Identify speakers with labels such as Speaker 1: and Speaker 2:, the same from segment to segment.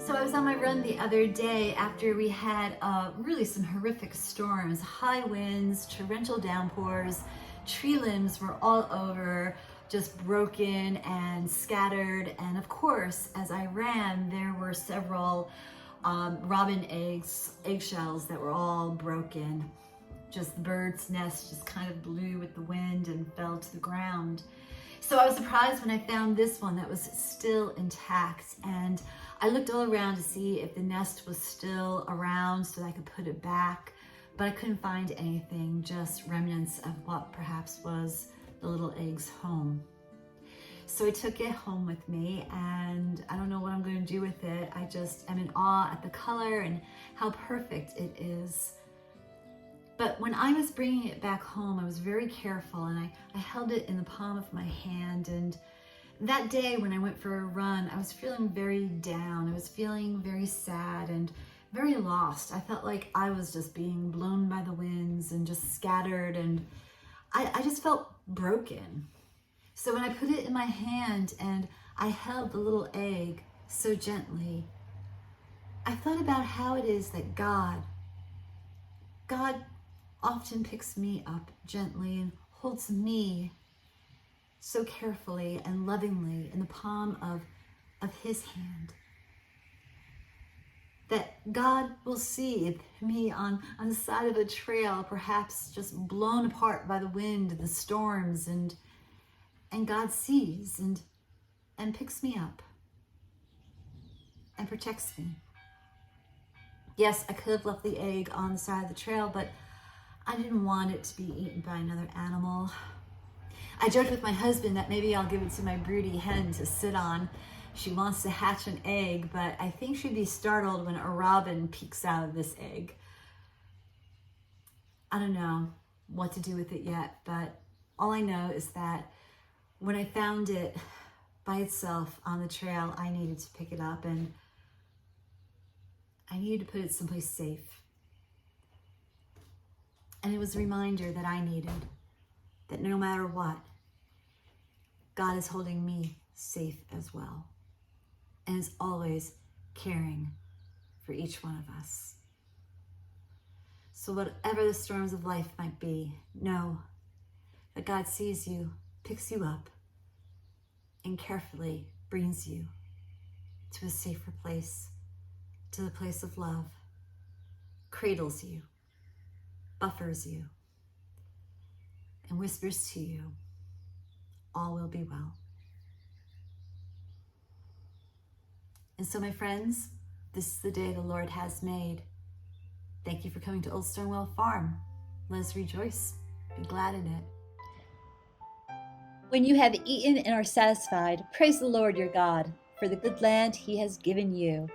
Speaker 1: So I was on my run the other day after we had really some horrific storms, high winds, torrential downpours, tree limbs were all over, just broken and scattered. And of course, as I ran, there were several robin eggshells that were all broken. Just the bird's nest just kind of blew with the wind and fell to the ground. So I was surprised when I found this one that was still intact, and I looked all around to see if the nest was still around so that I could put it back, but I couldn't find anything, just remnants of what perhaps was the little egg's home. So I took it home with me, and I don't know what I'm going to do with it. I just am in awe at the color and how perfect it is. But when I was bringing it back home, I was very careful, and I held it in the palm of my hand. And that day when I went for a run, I was feeling very down. I was feeling very sad and very lost. I felt like I was just being blown by the winds and just scattered, and I just felt broken. So when I put it in my hand and I held the little egg so gently, I thought about how it is that God often picks me up gently and holds me so carefully and lovingly in the palm of his hand. That God will see me on the side of a trail, perhaps just blown apart by the wind and the storms, and God sees and picks me up and protects me. Yes, I could have left the egg on the side of the trail, but I didn't want it to be eaten by another animal. I joked with my husband that maybe I'll give it to my broody hen to sit on. She wants to hatch an egg, but I think she'd be startled when a robin peeks out of this egg. I don't know what to do with it yet, but all I know is that when I found it by itself on the trail, I needed to pick it up, and I needed to put it someplace safe. And it was a reminder that I needed, that no matter what, God is holding me safe as well, and is always caring for each one of us. So whatever the storms of life might be, know that God sees you, picks you up, and carefully brings you to a safer place, to the place of love, cradles you, buffers you, and whispers to you, all will be well. And so, my friends, this is the day the Lord has made. Thank you for coming to Old Stonewall Farm. Let us rejoice, be glad in it.
Speaker 2: When you have eaten and are satisfied, praise the Lord your God for the good land he has given you.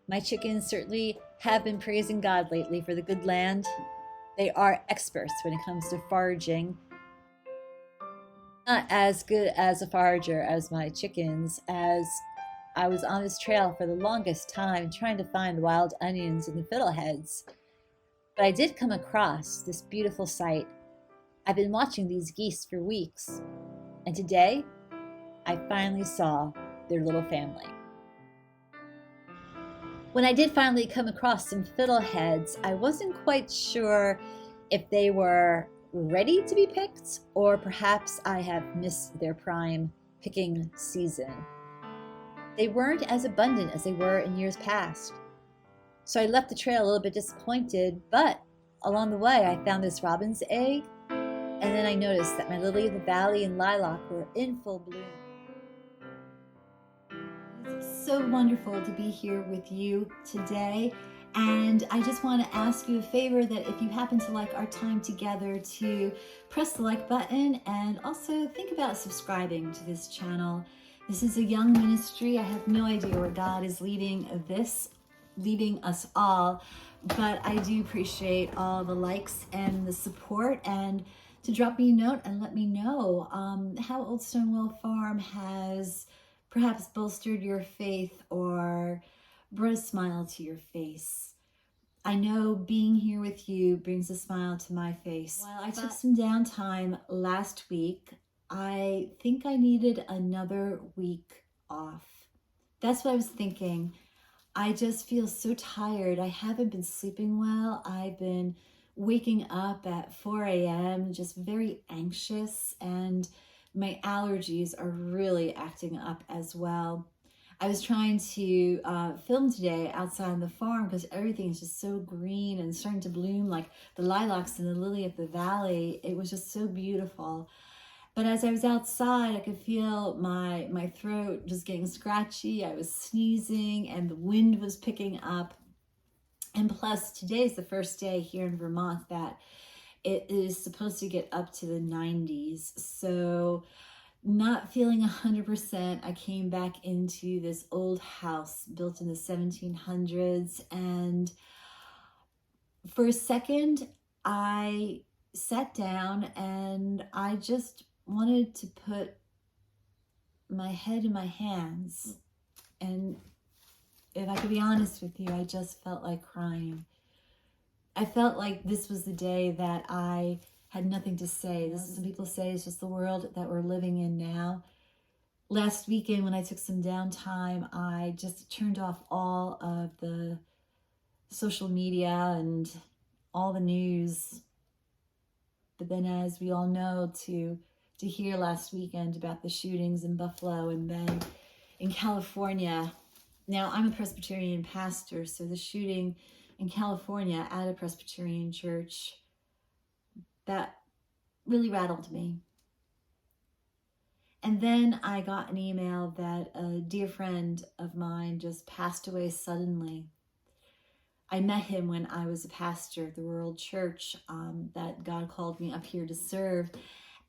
Speaker 2: My chickens certainly have been praising God lately for the good land. They are experts when it comes to foraging. Not as good as a forager as my chickens, as I was on this trail for the longest time trying to find wild onions in the Fiddleheads. But I did come across this beautiful sight. I've been watching these geese for weeks, and today I finally saw their little family. When I did finally come across some Fiddleheads, I wasn't quite sure if they were ready to be picked, or perhaps I have missed their prime picking season. They weren't as abundant as they were in years past. So I left the trail a little bit disappointed, but along the way I found this robin's egg, and then I noticed that my lily of the valley and lilac were in full bloom.
Speaker 1: It's so wonderful to be here with you today. And I just want to ask you a favor, that if you happen to like our time together, to press the like button, and also think about subscribing to this channel. This is a young ministry. I have no idea where God is leading us all, but I do appreciate all the likes and the support, and to drop me a note and let me know how Old Stonewall Farm has perhaps bolstered your faith or brought a smile to your face. I know being here with you brings a smile to my face. While I took some downtime last week, I think I needed another week off. That's what I was thinking. I just feel so tired. I haven't been sleeping well. I've been waking up at 4 a.m. just very anxious, and my allergies are really acting up as well. I was trying to film today outside on the farm because everything is just so green and starting to bloom, like the lilacs and the lily of the valley. It was just so beautiful. But as I was outside, I could feel my throat just getting scratchy. I was sneezing and the wind was picking up. And plus, today is the first day here in Vermont that it is supposed to get up to the 90s. So not feeling 100%, I came back into this old house built in the 1700s. And for a second, I sat down and I just wanted to put my head in my hands. And if I could be honest with you, I just felt like crying. I felt like this was the day that I had nothing to say. This is, some people say, it's just the world that we're living in now. Last weekend when I took some downtime, I just turned off all of the social media and all the news. But then, as we all know, to hear last weekend about the shootings in Buffalo and then in California. Now, I'm a Presbyterian pastor, so the shooting in California at a Presbyterian church, that really rattled me. And then I got an email that a dear friend of mine just passed away suddenly. I met him when I was a pastor at the Rural Church that God called me up here to serve.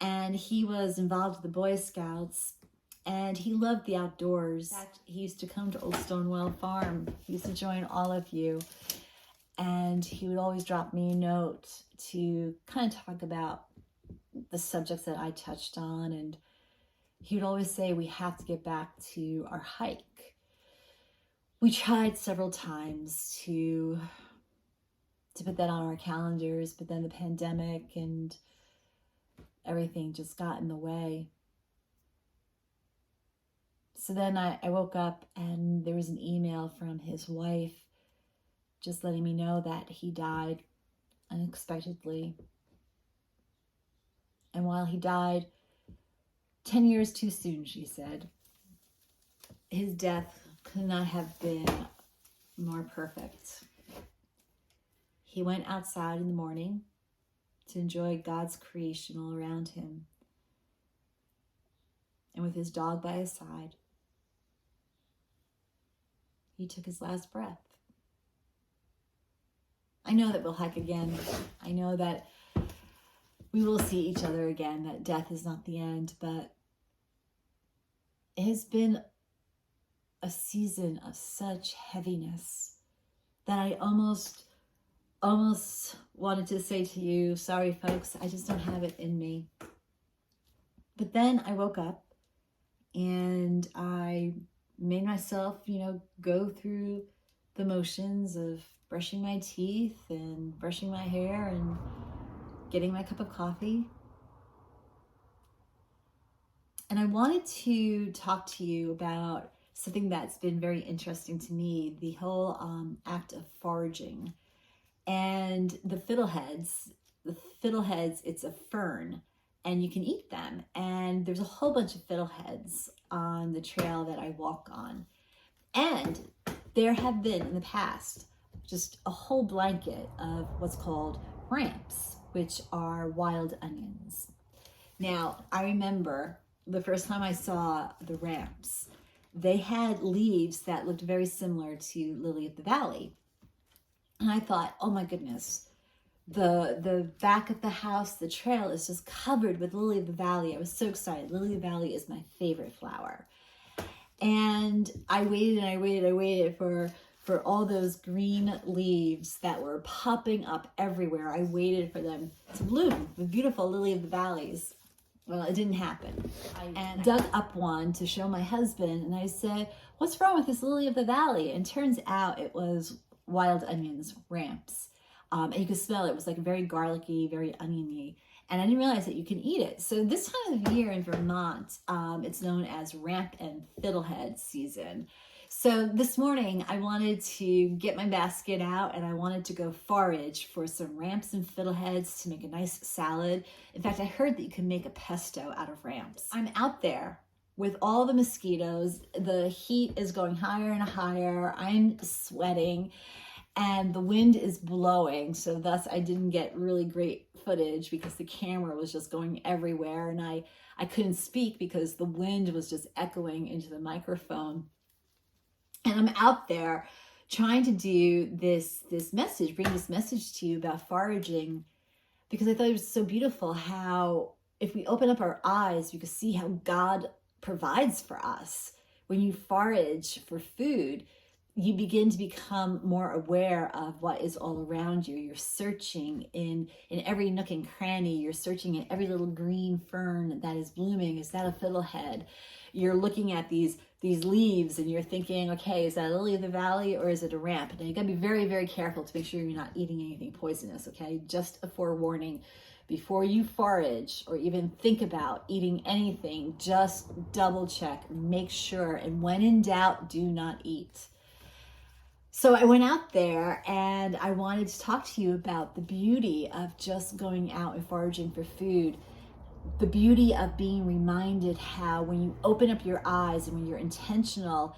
Speaker 1: And he was involved with the Boy Scouts, and he loved the outdoors. In fact, he used to come to Old Stonewall Farm. He used to join all of you. And he would always drop me a note to kind of talk about the subjects that I touched on. And he would always say, we have to get back to our hike. We tried several times to put that on our calendars, but then the pandemic and everything just got in the way. So then I woke up and there was an email from his wife just letting me know that he died unexpectedly. And while he died 10 years too soon, she said, his death could not have been more perfect. He went outside in the morning to enjoy God's creation all around him. And with his dog by his side, he took his last breath. I know that we'll hike again. I know that we will see each other again, that death is not the end, but it has been a season of such heaviness that I almost wanted to say to you, sorry folks, I just don't have it in me. But then I woke up and I made myself, go through the motions of brushing my teeth and brushing my hair and getting my cup of coffee. And I wanted to talk to you about something that's been very interesting to me, the whole act of foraging. And the fiddleheads, it's a fern, and you can eat them. And there's a whole bunch of fiddleheads on the trail that I walk on. And there have been in the past just a whole blanket of what's called ramps, which are wild onions. Now, I remember the first time I saw the ramps, they had leaves that looked very similar to lily of the valley. And I thought, oh my goodness, the back of the house, the trail is just covered with lily of the valley. I was so excited. Lily of the valley is my favorite flower. And I waited for for all those green leaves that were popping up everywhere. I waited for them to bloom, the beautiful lily of the valleys. Well, it didn't happen. I dug up one to show my husband, and I said, "What's wrong with this lily of the valley?" And turns out it was wild onions, ramps. And you could smell it. It was like very garlicky, very oniony. And I didn't realize that you can eat it. So this time of year in Vermont, it's known as ramp and fiddlehead season. So this morning I wanted to get my basket out and I wanted to go forage for some ramps and fiddleheads to make a nice salad. In fact, I heard that you can make a pesto out of ramps. I'm out there with all the mosquitoes. The heat is going higher and higher. I'm sweating and the wind is blowing. So thus I didn't get really great footage because the camera was just going everywhere and I couldn't speak because the wind was just echoing into the microphone. And I'm out there trying to do this message, bring this message to you about foraging, because I thought it was so beautiful how if we open up our eyes, we can see how God provides for us. When you forage for food, you begin to become more aware of what is all around you. You're searching in every nook and cranny. You're searching at every little green fern that is blooming. Is that a fiddlehead? You're looking at these leaves and you're thinking, okay, is that a lily of the valley or is it a ramp? Now you gotta be very, very careful to make sure you're not eating anything poisonous, okay? Just a forewarning. Before you forage or even think about eating anything, just double check, make sure, and when in doubt, do not eat. So I went out there and I wanted to talk to you about the beauty of just going out and foraging for food. The beauty of being reminded how when you open up your eyes and when you're intentional,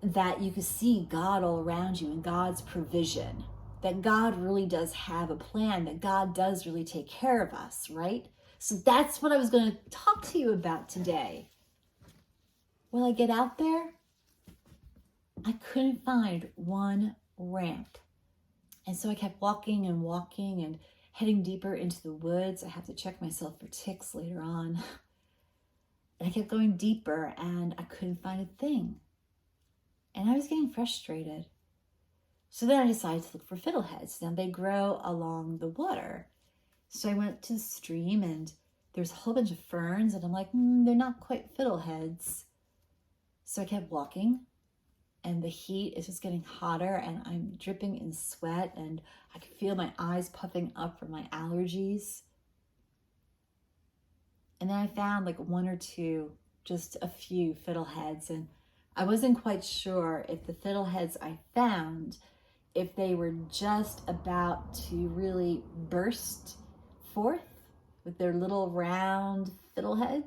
Speaker 1: that you can see God all around you and God's provision, that God really does have a plan, that God does really take care of us, right? So that's what I was going to talk to you about today. Will I get out there? I couldn't find one ramp. And so I kept walking and heading deeper into the woods. I have to check myself for ticks later on. And I kept going deeper and I couldn't find a thing. And I was getting frustrated. So then I decided to look for fiddleheads. Now they grow along the water. So I went to the stream and there's a whole bunch of ferns and I'm like, they're not quite fiddleheads. So I kept walking and the heat is just getting hotter and I'm dripping in sweat and I can feel my eyes puffing up from my allergies. And then I found like one or two, just a few fiddleheads, and I wasn't quite sure if the fiddleheads I found, if they were just about to really burst forth with their little round fiddlehead,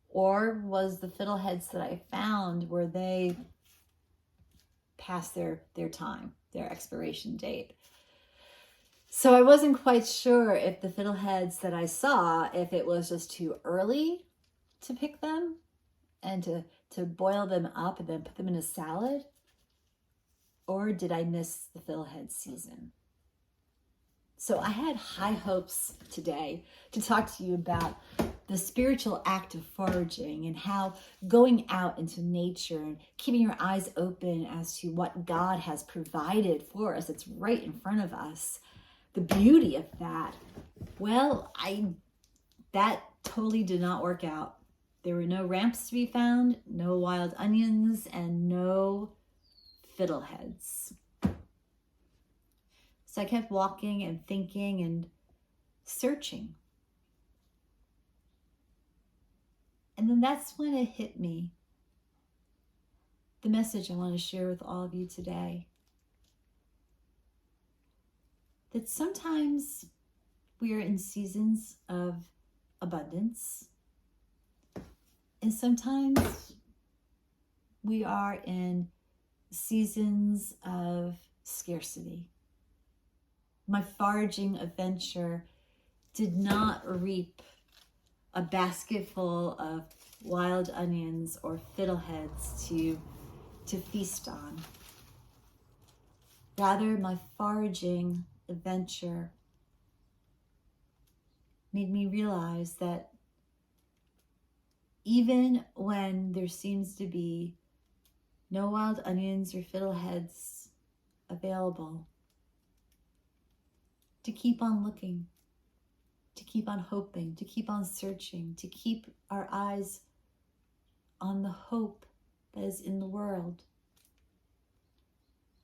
Speaker 1: or was the fiddleheads that I found, were they past their time, their expiration date? So I wasn't quite sure if the fiddleheads that I saw, if it was just too early to pick them and to boil them up and then put them in a salad, or did I miss the fiddlehead season? So I had high hopes today to talk to you about the spiritual act of foraging and how going out into nature and keeping your eyes open as to what God has provided for us, it's right in front of us, the beauty of that. Well, that totally did not work out. There were no ramps to be found, no wild onions, and no fiddleheads. So I kept walking and thinking and searching. And then that's when it hit me. The message I want to share with all of you today. That sometimes we are in seasons of abundance. And sometimes we are in seasons of scarcity. My foraging adventure did not reap a basket full of wild onions or fiddleheads to feast on. Rather, my foraging adventure made me realize that even when there seems to be No wild onions or fiddleheads available. To keep on looking, to keep on hoping, to keep on searching, to keep our eyes on the hope that is in the world.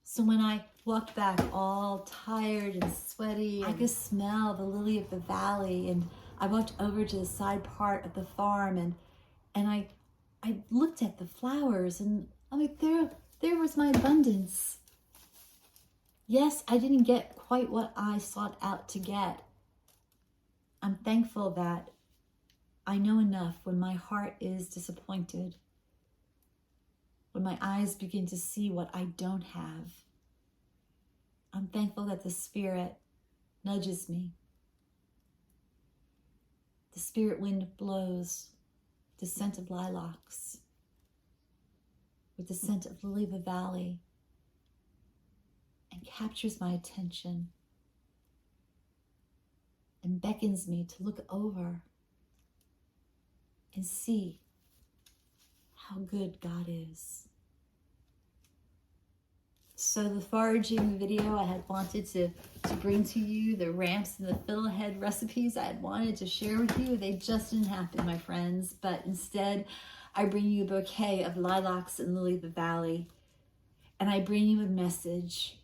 Speaker 1: So when I walked back all tired and sweaty, I could smell the lily of the valley, and I walked over to the side part of the farm, and I looked at the flowers, and I'm like, there was my abundance. Yes, I didn't get quite what I sought out to get. I'm thankful that I know enough when my heart is disappointed, when my eyes begin to see what I don't have. I'm thankful that the Spirit nudges me. The Spirit wind blows the scent of lilacs with the scent of lily of the valley and captures my attention and beckons me to look over and see how good God is. So the foraging video I had wanted to bring to you, the ramps and the fiddlehead recipes I had wanted to share with you, they just didn't happen, my friends. But instead, I bring you a bouquet of lilacs and lily of the valley. And I bring you a message.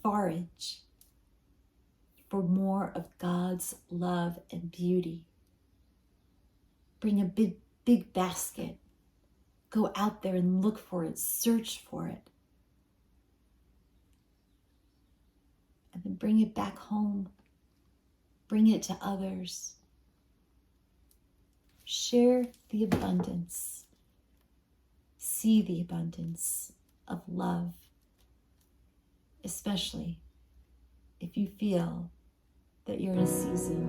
Speaker 1: Forage for more of God's love and beauty. Bring a big basket. Go out there and look for it, search for it. And then bring it back home. Bring it to others. Share the abundance. See the abundance of love, especially if you feel that you're in a season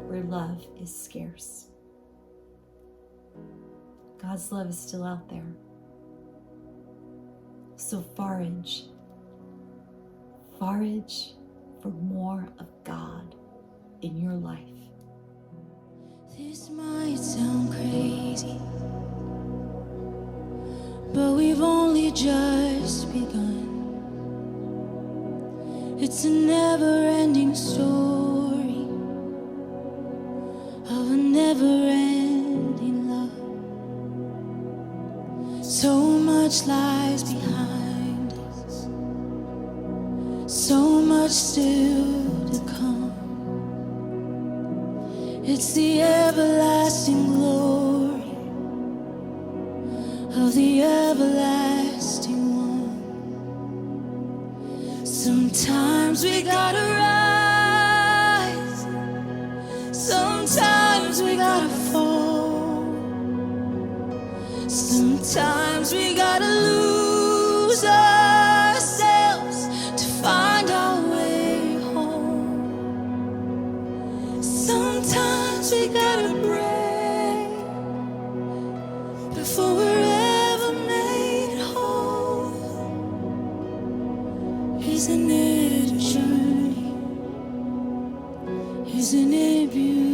Speaker 1: where love is scarce. God's love is still out there. So forage for more of God in your life.
Speaker 3: This might sound crazy, but we've only just begun. It's a never-ending story of a never-ending love. So much lies behind us, so much still to come. It's the everlasting glory of the everlasting one. Sometimes we gotta rise, sometimes we gotta fall, sometimes we gotta lose ourselves to find our way home. Sometimes we gotta break before we're ever made whole. Isn't it a journey? Isn't it beautiful?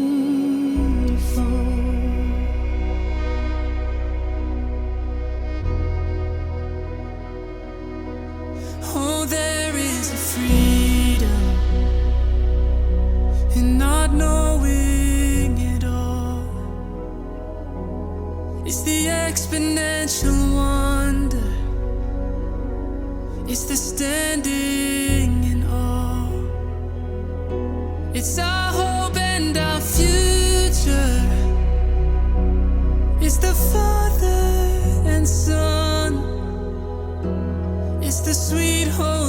Speaker 3: Oh, there is a freedom in not knowing it all. It's the exponential wonder, it's the standing in awe. It's our hope and our future, it's the Father and Son, it's the sweet hope